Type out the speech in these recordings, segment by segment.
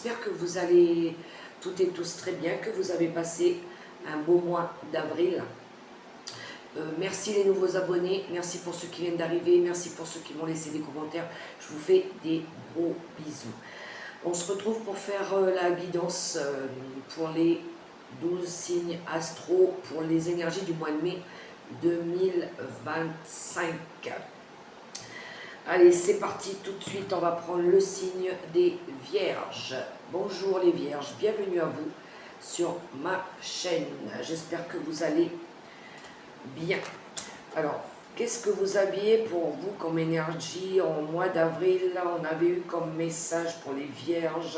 j'espère que vous allez toutes et tous très bien, que vous avez passé un beau mois d'avril. Merci les nouveaux abonnés, merci pour ceux qui viennent d'arriver, merci pour ceux qui m'ont laissé des commentaires. Je vous fais des gros bisous. On se retrouve pour faire la guidance pour les 12 signes astro pour les énergies du mois de mai 2025. Allez, c'est parti, tout de suite, on va prendre le signe des Vierges. Bonjour les Vierges, bienvenue à vous sur ma chaîne. J'espère que vous allez bien. Alors, qu'est-ce que vous aviez pour vous comme énergie en mois d'avril? On avait eu comme message pour les Vierges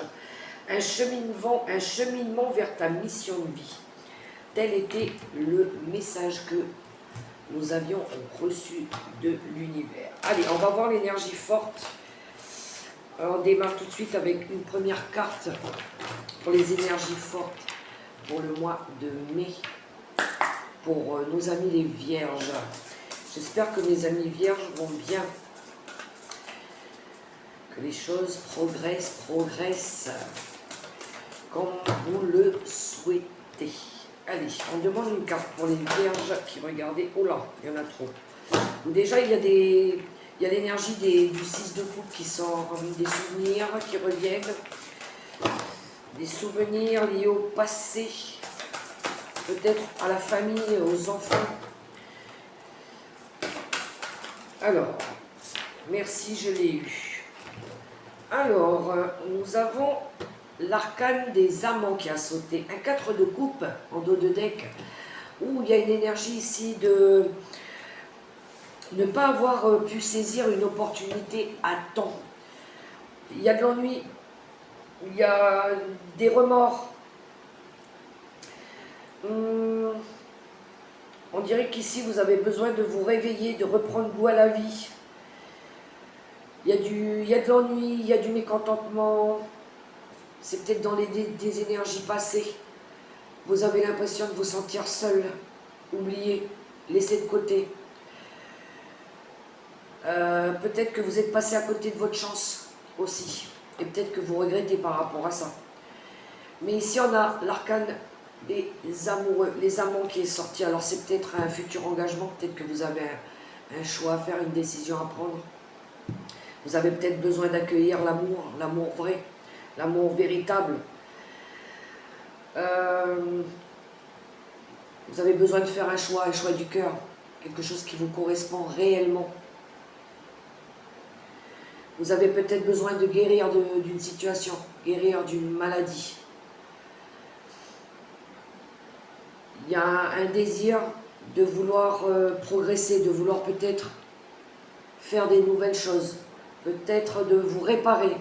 un cheminement vers ta mission de vie. Tel était le message que nous avions reçu de l'univers. Allez, on va voir l'énergie forte. Alors, on démarre tout de suite avec une première carte pour les énergies fortes pour le mois de mai, pour nos amis les Vierges. J'espère que mes amis Vierges vont bien, que les choses progressent comme vous le souhaitez. Allez, on demande une carte pour les Vierges qui regardaient. Oh là, il y en a trop. Déjà, il y a l'énergie du 6 de coupe qui sort, des souvenirs qui reviennent, des souvenirs liés au passé, peut-être à la famille, aux enfants. Alors, merci, je l'ai eu. Alors, nous avons l'arcane des amants qui a sauté. Un 4 de coupe en dos de deck, où il y a une énergie ici de ne pas avoir pu saisir une opportunité à temps. Il y a de l'ennui, il y a des remords. On dirait qu'ici vous avez besoin de vous réveiller, de reprendre goût à la vie. Il y a de l'ennui, il y a du mécontentement. C'est peut-être dans des énergies passées. Vous avez l'impression de vous sentir seul, oublié, laissé de côté. Peut-être que vous êtes passé à côté de votre chance aussi. Et peut-être que vous regrettez par rapport à ça. Mais ici on a l'arcane des amoureux, les amants qui est sorti. Alors c'est peut-être un futur engagement, peut-être que vous avez un choix à faire, une décision à prendre. Vous avez peut-être besoin d'accueillir l'amour vrai, l'amour véritable. Vous avez besoin de faire un choix du cœur, quelque chose qui vous correspond réellement. Vous avez peut-être besoin de guérir d'une situation, guérir d'une maladie. Il y a un désir de vouloir progresser, de vouloir peut-être faire des nouvelles choses, peut-être de vous réparer,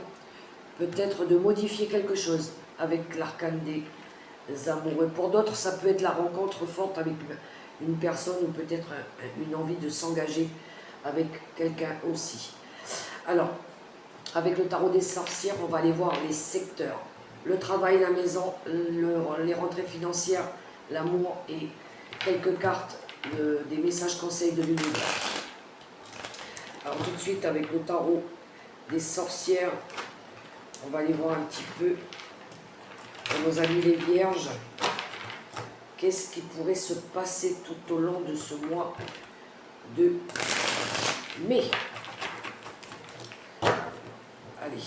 peut-être de modifier quelque chose avec l'arcane des amoureux. Pour d'autres, ça peut être la rencontre forte avec une personne ou peut-être une envie de s'engager avec quelqu'un aussi. Alors, avec le tarot des sorcières, on va aller voir les secteurs. Le travail, la maison, les rentrées financières, l'amour et quelques cartes des messages conseils de l'univers. Alors tout de suite avec le tarot des sorcières, on va aller voir un petit peu pour nos amis les Vierges. Qu'est-ce qui pourrait se passer tout au long de ce mois de mai? Allez,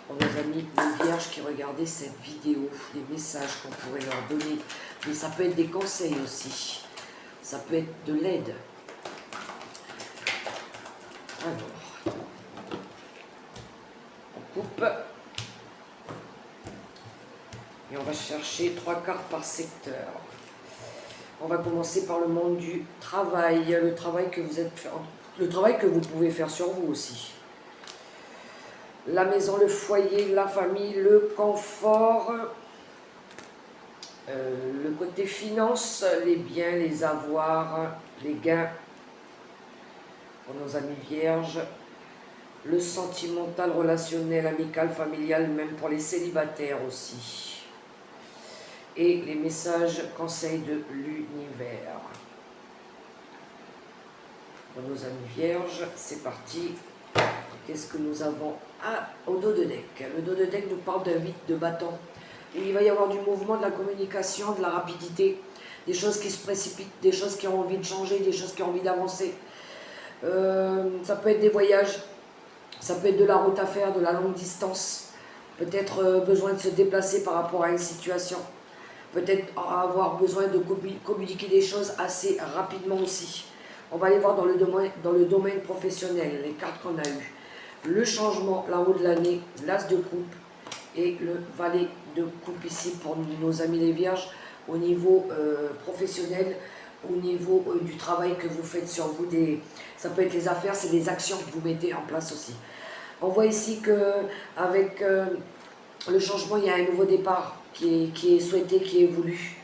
pour nos amis les Vierges qui regardaient cette vidéo, les messages qu'on pourrait leur donner. Mais ça peut être des conseils aussi. Ça peut être de l'aide. Alors, on coupe. Et on va chercher 3 cartes par secteur. On va commencer par le monde du travail. Le travail que vous pouvez faire sur vous aussi. La maison, le foyer, la famille, le confort, le côté finance, les biens, les avoirs, les gains pour nos amis vierges, le sentimental, relationnel, amical, familial, même pour les célibataires aussi. Et les messages, conseils de l'univers. Pour nos amis vierges, c'est parti. Qu'est-ce que nous avons au dos de deck? Le dos de deck nous parle d'un 8 de bâton. Il va y avoir du mouvement, de la communication, de la rapidité, des choses qui se précipitent, des choses qui ont envie de changer, des choses qui ont envie d'avancer. Ça peut être des voyages, ça peut être de la route à faire, de la longue distance, peut-être besoin de se déplacer par rapport à une situation, peut-être avoir besoin de communiquer des choses assez rapidement aussi. On va aller voir dans le domaine professionnel, les cartes qu'on a eues. Le changement, la roue de l'année, l'as de coupe et le valet de coupe ici pour nos amis les vierges au niveau professionnel, au niveau du travail que vous faites sur vous. Ça peut être les affaires, c'est des actions que vous mettez en place aussi. On voit ici qu'avec le changement, il y a un nouveau départ qui est souhaité, qui est voulu.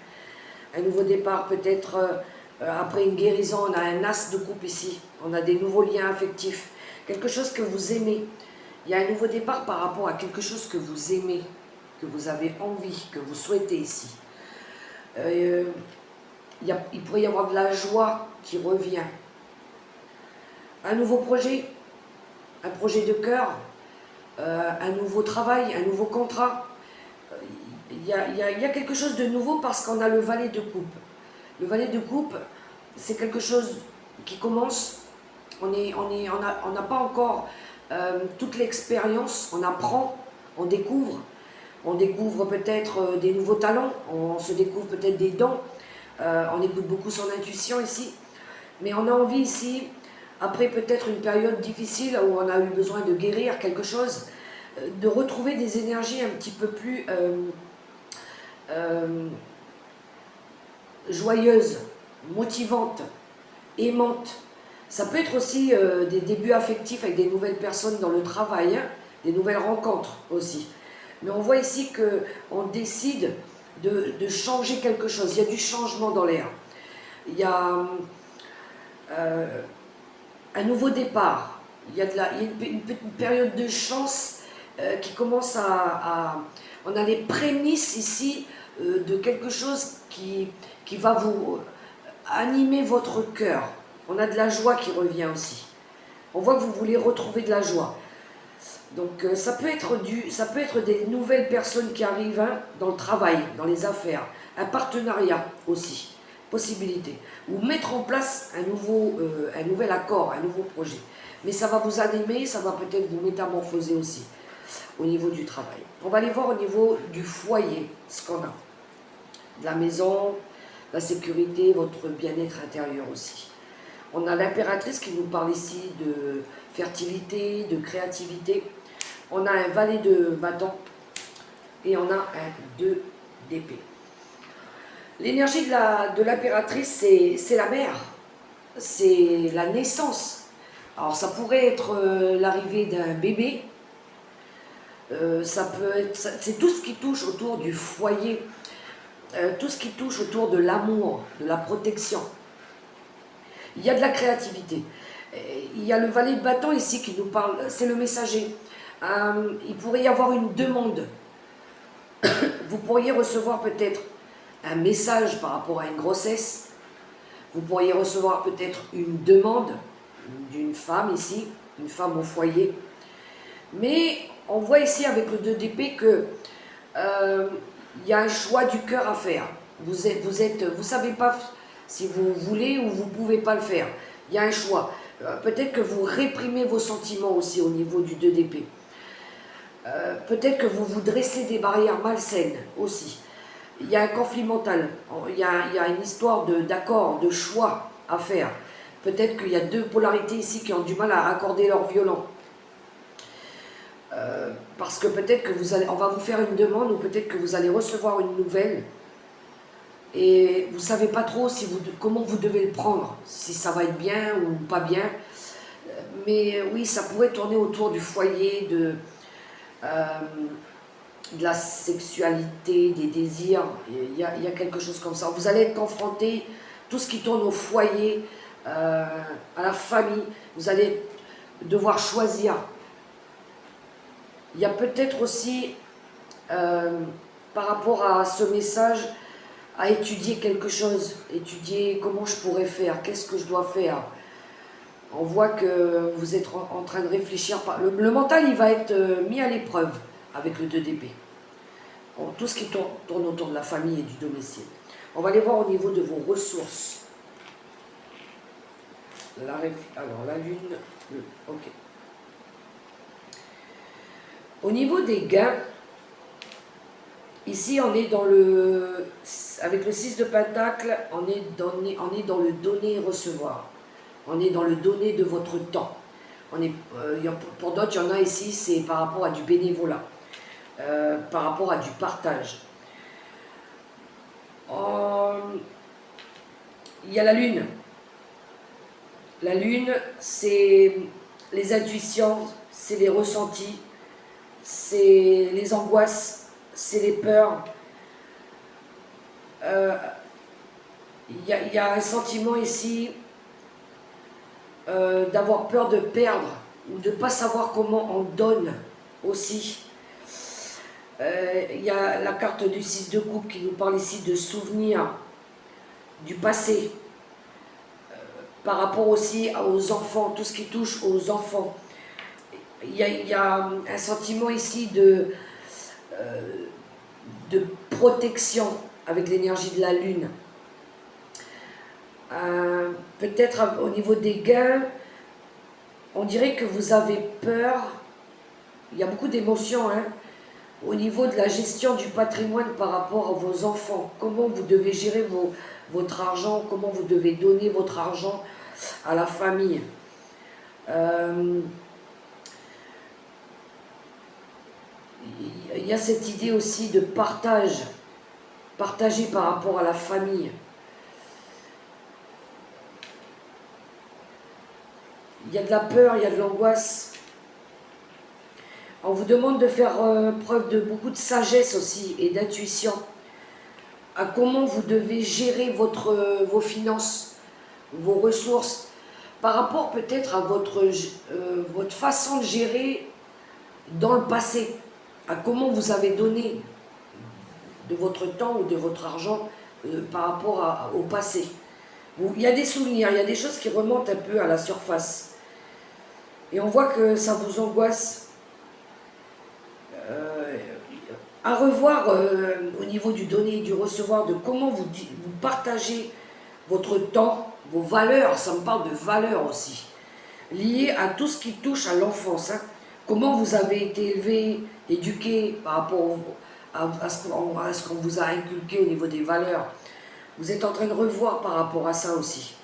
Un nouveau départ peut-être après une guérison, on a un as de coupe ici, on a des nouveaux liens affectifs, quelque chose que vous aimez. Il y a un nouveau départ par rapport à quelque chose que vous aimez, que vous avez envie, que vous souhaitez ici. Il pourrait y avoir de la joie qui revient. Un nouveau projet, un projet de cœur, un nouveau travail, un nouveau contrat. Il y a quelque chose de nouveau parce qu'on a le valet de coupe. Le valet de coupe, c'est quelque chose qui commence. On n'a pas encore toute l'expérience. On apprend, on découvre. On découvre peut-être des nouveaux talents. On se découvre peut-être des dons. On écoute beaucoup son intuition ici. Mais on a envie ici, après peut-être une période difficile où on a eu besoin de guérir quelque chose, de retrouver des énergies un petit peu plus joyeuses, motivantes, aimantes. Ça peut être aussi des débuts affectifs avec des nouvelles personnes dans le travail, hein, des nouvelles rencontres aussi. Mais on voit ici qu'on décide de changer quelque chose. Il y a du changement dans l'air. Il y a un nouveau départ. Il y a une période de chance qui commence on a les prémices ici de quelque chose qui va vous animer votre cœur. On a de la joie qui revient aussi. On voit que vous voulez retrouver de la joie. Donc ça peut être des nouvelles personnes qui arrivent hein, dans le travail, dans les affaires, un partenariat aussi, possibilité. Ou mettre en place un nouvel accord, un nouveau projet. Mais ça va vous animer, ça va peut-être vous métamorphoser aussi au niveau du travail. On va aller voir au niveau du foyer, ce qu'on a. De la maison, la sécurité, votre bien-être intérieur aussi. On a l'impératrice qui nous parle ici de fertilité, de créativité. On a un valet de bâton et on a un 2 d'épée. L'énergie de l'impératrice, c'est la mère, c'est la naissance. Alors ça pourrait être l'arrivée d'un bébé, c'est tout ce qui touche autour du foyer, tout ce qui touche autour de l'amour, de la protection. Il y a de la créativité. Il y a le valet de bâton ici qui nous parle, c'est le messager. Il pourrait y avoir une demande. Vous pourriez recevoir peut-être un message par rapport à une grossesse. Vous pourriez recevoir peut-être une demande d'une femme ici, une femme au foyer. Mais on voit ici avec le 2 d'épée que y a un choix du cœur à faire. Vous savez pas si vous voulez ou vous ne pouvez pas le faire. Il y a un choix. Peut-être que vous réprimez vos sentiments aussi au niveau du 2 d'épée. Peut-être que vous vous dressez des barrières malsaines aussi. Il y a un conflit mental. Il y a une histoire d'accord, de choix à faire. Peut-être qu'il y a deux polarités ici qui ont du mal à accorder leur violon. Parce que peut-être que on va vous faire une demande ou peut-être que vous allez recevoir une nouvelle et vous ne savez pas trop comment vous devez le prendre, si ça va être bien ou pas bien. Mais oui, ça pourrait tourner autour du foyer, de la sexualité, des désirs. Il y a quelque chose comme ça. Vous allez être confronté, tout ce qui tourne au foyer, à la famille, vous allez devoir choisir. Il y a peut-être aussi, par rapport à ce message, à étudier quelque chose, étudier comment je pourrais faire, qu'est-ce que je dois faire. On voit que vous êtes en train de réfléchir. Le mental, il va être mis à l'épreuve avec le 2 d'épée. Tout ce qui tourne autour de la famille et du domicile. On va aller voir au niveau de vos ressources. Alors, la lune, ok. Au niveau des gains, ici on est avec le 6 de Pentacle, on est dans le donner et recevoir. On est dans le donner de votre temps. Pour d'autres, il y en a ici, c'est par rapport à du bénévolat, par rapport à du partage. Il y a la lune. La lune, c'est les intuitions, c'est les ressentis, c'est les angoisses, c'est les peurs. Il y a un sentiment ici d'avoir peur de perdre ou de ne pas savoir comment on donne aussi. Il y a la carte du 6 de coupe qui nous parle ici de souvenirs du passé, par rapport aussi aux enfants, tout ce qui touche aux enfants. Il y a un sentiment ici de protection avec l'énergie de la lune. Peut-être au niveau des gains, on dirait que vous avez peur. Il y a beaucoup d'émotions, hein, au niveau de la gestion du patrimoine par rapport à vos enfants. Comment vous devez gérer votre argent, comment vous devez donner votre argent à la famille. Il y a cette idée aussi de partager par rapport à la famille. Il y a de la peur, il y a de l'angoisse. On vous demande de faire preuve de beaucoup de sagesse aussi et d'intuition à comment vous devez gérer vos finances, vos ressources, par rapport peut-être à votre façon de gérer dans le passé, à comment vous avez donné de votre temps ou de votre argent par rapport au passé. Il y a des souvenirs, il y a des choses qui remontent un peu à la surface. Et on voit que ça vous angoisse. À revoir au niveau du donner et du recevoir, de comment vous partagez votre temps, vos valeurs, ça me parle de valeurs aussi, liées à tout ce qui touche à l'enfance. Hein. Comment vous avez été élevé, éduqué par rapport à ce qu'on vous a inculqué au niveau des valeurs. Vous êtes en train de revoir par rapport à ça aussi.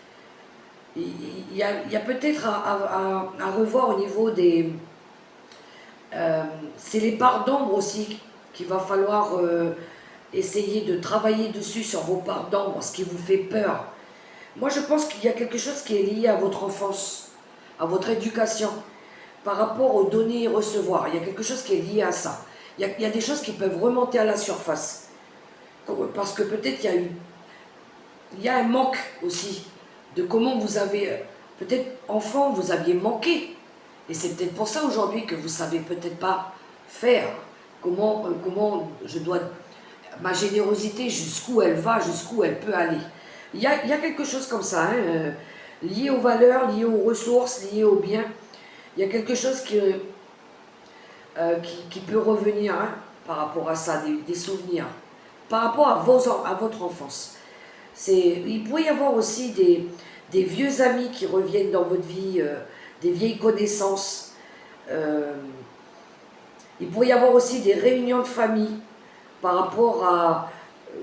Il y a peut-être à revoir au niveau des... c'est les parts d'ombre aussi qu'il va falloir essayer de travailler dessus sur vos parts d'ombre, ce qui vous fait peur. Moi, je pense qu'il y a quelque chose qui est lié à votre enfance, à votre éducation, par rapport aux donner et recevoir. Il y a quelque chose qui est lié à ça. Il y a des choses qui peuvent remonter à la surface. Parce que peut-être il y a un manque aussi de comment vous avez, peut-être enfant, vous aviez manqué. Et c'est peut-être pour ça aujourd'hui que vous ne savez peut-être pas faire. Comment je dois, ma générosité, jusqu'où elle va, jusqu'où elle peut aller. Il y a quelque chose comme ça, hein, lié aux valeurs, lié aux ressources, lié aux biens. Il y a quelque chose qui peut revenir hein, par rapport à ça, des souvenirs, par rapport à votre enfance. Il pourrait y avoir aussi des vieux amis qui reviennent dans votre vie, des vieilles connaissances. Il pourrait y avoir aussi des réunions de famille par rapport à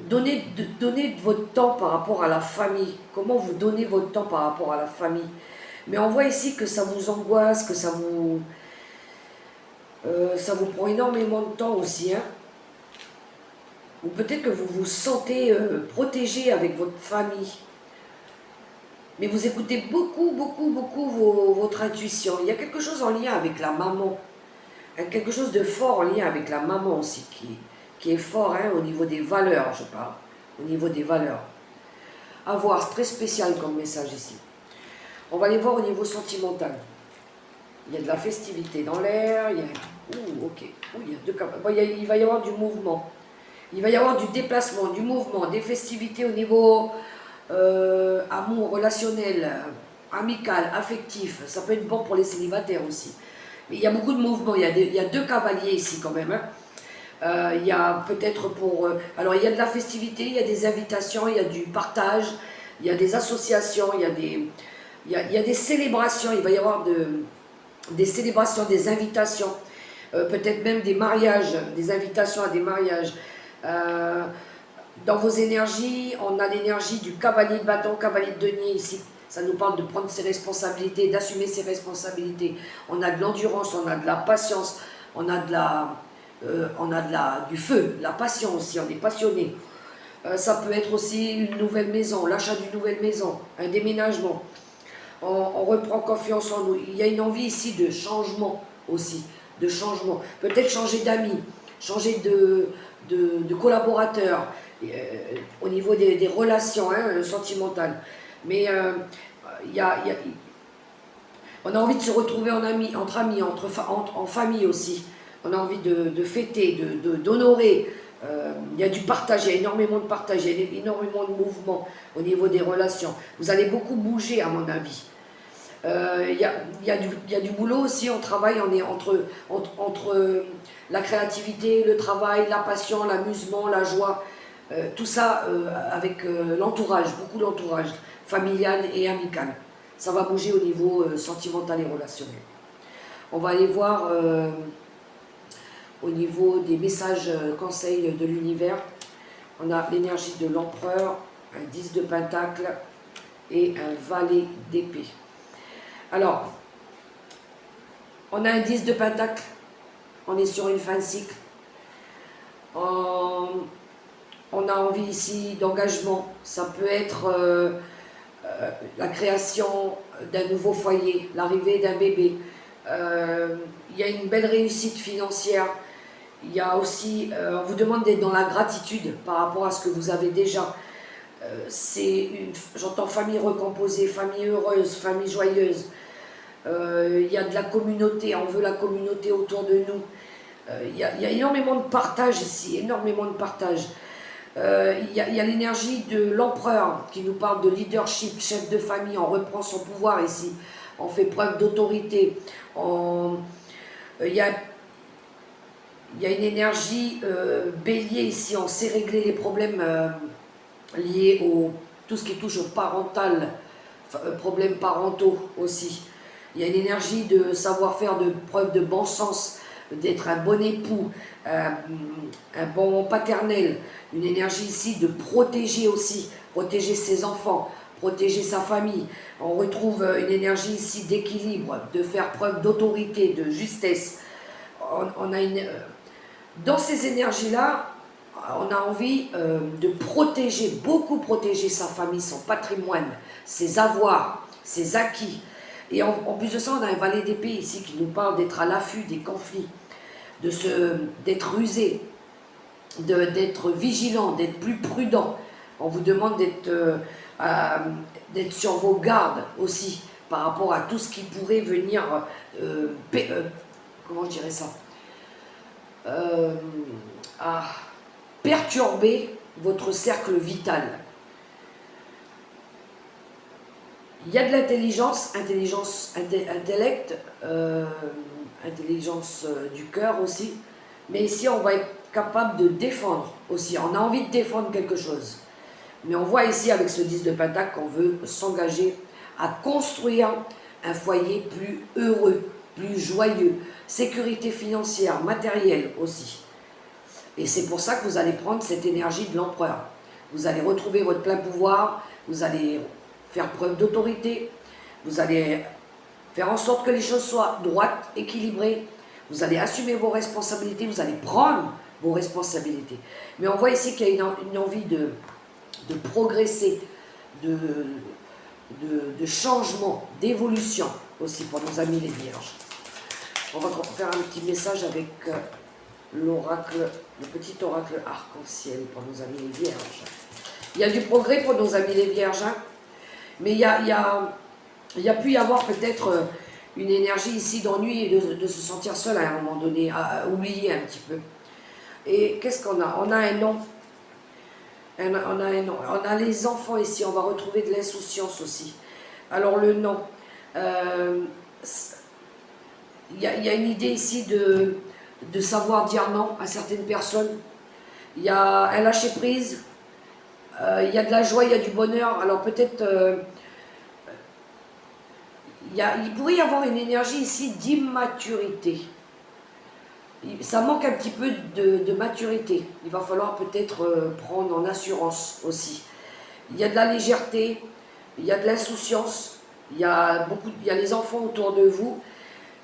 donner de votre temps par rapport à la famille. Comment vous donnez votre temps par rapport à la famille. Mais on voit ici que ça vous angoisse, que ça vous prend énormément de temps aussi. Hein. Ou peut-être que vous vous sentez protégé avec votre famille. Mais vous écoutez beaucoup votre intuition. Il y a quelque chose en lien avec la maman. Quelque chose de fort en lien avec la maman aussi, qui est fort hein, au niveau des valeurs, je parle. Au niveau des valeurs. À voir, c'est très spécial comme message ici. On va aller voir au niveau sentimental. Il y a de la festivité dans l'air. Il y a deux cas. Bon, il va y avoir du mouvement. Il va y avoir du déplacement, du mouvement, des festivités au niveau amour, relationnel. amical, affectif, ça peut être bon pour les célibataires aussi. Mais il y a beaucoup de mouvements, il y a deux cavaliers ici quand même. Il y a peut-être pour... alors il y a de la festivité, il y a des invitations, il y a du partage, il y a des associations, il y a des célébrations, il va y avoir des célébrations, des invitations, peut-être même des mariages, des invitations à des mariages. Dans vos énergies, on a l'énergie du cavalier de bâton, cavalier de denier ici. Ça nous parle de prendre ses responsabilités, d'assumer ses responsabilités. On a de l'endurance, on a de la patience, on a du feu, de la passion aussi, on est passionné. Ça peut être aussi une nouvelle maison, l'achat d'une nouvelle maison, un déménagement. On reprend confiance en nous. Il y a une envie ici de changement aussi, de changement. Peut-être changer d'amis, changer de collaborateurs, au niveau des relations sentimentales. Mais on a envie de se retrouver entre amis, en famille aussi. On a envie de fêter, d'honorer. Il y a du partage, il y a énormément de partage, il y a énormément de mouvements au niveau des relations. Vous allez beaucoup bouger à mon avis. Il y a du boulot aussi, on travaille, on est entre la créativité, le travail, la passion, l'amusement, la joie. Tout ça avec l'entourage, beaucoup d'entourage, familial et amical. Ça va bouger au niveau sentimental et relationnel. On va aller voir au niveau des messages conseils de l'univers. On a l'énergie de l'empereur, un 10 de pentacle et un valet d'épée. Alors, on a un 10 de pentacle, on est sur une fin de cycle. On a envie ici d'engagement, ça peut être la création d'un nouveau foyer, l'arrivée d'un bébé. Il y a une belle réussite financière. Il y a aussi, on vous demande d'être dans la gratitude par rapport à ce que vous avez déjà. J'entends famille recomposée, famille heureuse, famille joyeuse. Il y a de la communauté, on veut la communauté autour de nous. Il y a énormément de partage ici, énormément de partage. Il y a l'énergie de l'empereur qui nous parle de leadership, chef de famille, on reprend son pouvoir ici, on fait preuve d'autorité. Il y a une énergie bélier ici, on sait régler les problèmes liés tout ce qui touche au parental, problèmes parentaux aussi. Il y a une énergie de savoir faire de preuve de bon sens, d'être un bon époux, un bon paternel, une énergie ici de protéger aussi, protéger ses enfants, protéger sa famille. On retrouve une énergie ici d'équilibre, de faire preuve d'autorité, de justesse. Dans ces énergies-là, on a envie de protéger, beaucoup protéger sa famille, son patrimoine, ses avoirs, ses acquis. Et en plus de ça, on a un valet d'épée ici qui nous parle d'être à l'affût des conflits, d'être rusé, d'être vigilant, d'être plus prudent. On vous demande d'être sur vos gardes aussi par rapport à tout ce qui pourrait venir, comment je dirais ça, à perturber votre cercle vital. Il y a de l'intelligence, intellect, intelligence du cœur aussi, mais ici on va être capable de défendre aussi, on a envie de défendre quelque chose. Mais on voit ici avec ce 10 de pentacle qu'on veut s'engager à construire un foyer plus heureux, plus joyeux, sécurité financière, matérielle aussi. Et c'est pour ça que vous allez prendre cette énergie de l'empereur. Vous allez retrouver votre plein pouvoir, vous allez faire preuve d'autorité, vous allez faire en sorte que les choses soient droites, équilibrées, vous allez assumer vos responsabilités, vous allez prendre vos responsabilités. Mais on voit ici qu'il y a une envie de progresser, de changement, d'évolution aussi pour nos amis les vierges. On va faire un petit message avec l'oracle, le petit oracle arc-en-ciel pour nos amis les vierges. Il y a du progrès pour nos amis les vierges, hein, mais il y a pu y avoir peut-être une énergie ici d'ennui et de se sentir seul à un moment donné, à oublier un petit peu. Et qu'est-ce qu'on a? On a un nom. On a les enfants ici, on va retrouver de l'insouciance aussi. Alors le non. Il y a une idée ici de savoir dire non à certaines personnes. Il y a un lâcher prise, il y a de la joie, il y a du bonheur. Alors peut-être, il pourrait y avoir une énergie ici d'immaturité. Ça manque un petit peu de maturité. Il va falloir peut-être prendre en assurance aussi. Il y a de la légèreté, il y a de l'insouciance, il y a les enfants autour de vous.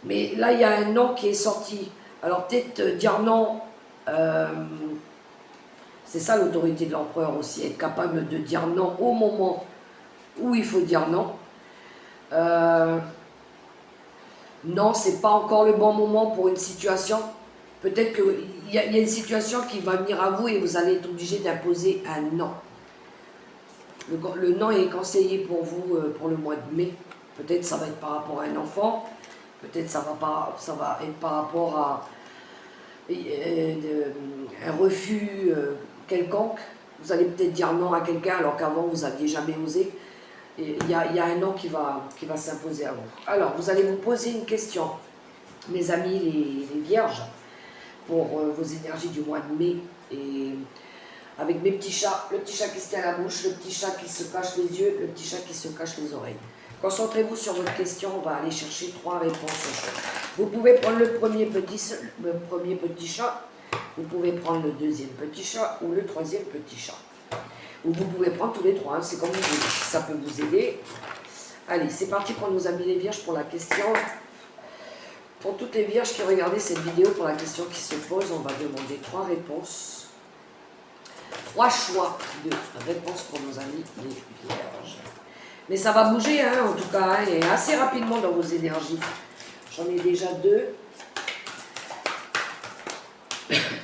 Mais là, il y a un non qui est sorti. Alors peut-être dire non, c'est ça l'autorité de l'empereur aussi, être capable de dire non au moment où il faut dire non. Non, c'est pas encore le bon moment pour une situation. Peut-être qu'il y a une situation qui va venir à vous et vous allez être obligé d'imposer un non. Le non est conseillé pour vous pour le mois de mai. Peut-être ça va être par rapport à un enfant. Peut-être ça va être par rapport à un refus quelconque. Vous allez peut-être dire non à quelqu'un alors qu'avant vous n'aviez jamais osé. Il y a un non qui va s'imposer à vous. Alors, vous allez vous poser une question, mes amis les vierges, pour vos énergies du mois de mai. Et avec mes petits chats, le petit chat qui se tient la bouche, le petit chat qui se cache les yeux, le petit chat qui se cache les oreilles. Concentrez-vous sur votre question, on va aller chercher 3 réponses. Vous pouvez prendre le premier petit chat, vous pouvez prendre le deuxième petit chat ou le troisième petit chat. Ou vous pouvez prendre tous les 3, hein, c'est comme vous voulez, ça peut vous aider. Allez, c'est parti pour nos amis les vierges pour la question. Pour toutes les vierges qui regardaient cette vidéo, pour la question qui se pose, on va demander 3 réponses. 3 choix de réponses pour nos amis les vierges. Mais ça va bouger, hein, en tout cas, hein, et assez rapidement dans vos énergies. J'en ai déjà 2.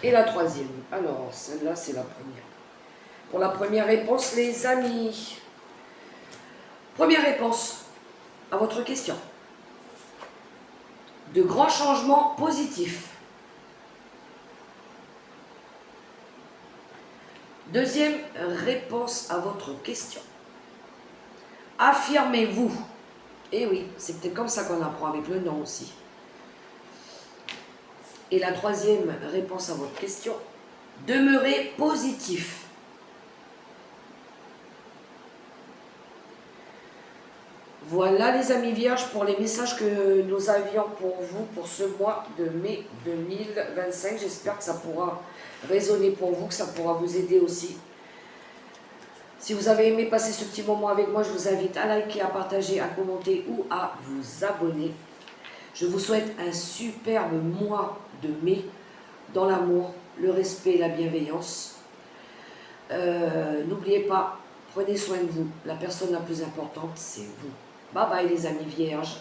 Et la troisième. Alors, celle-là, c'est la première. Pour la première réponse, les amis. Première réponse à votre question. De grands changements positifs. Deuxième réponse à votre question. Affirmez-vous. Et oui, c'est peut-être comme ça qu'on apprend avec le non aussi. Et la troisième réponse à votre question. Demeurez positif. Voilà les amis vierges pour les messages que nous avions pour vous pour ce mois de mai 2025. J'espère que ça pourra résonner pour vous, que ça pourra vous aider aussi. Si vous avez aimé passer ce petit moment avec moi, je vous invite à liker, à partager, à commenter ou à vous abonner. Je vous souhaite un superbe mois de mai dans l'amour, le respect et la bienveillance. N'oubliez pas, prenez soin de vous. La personne la plus importante, c'est vous. Bye bye les amis vierges.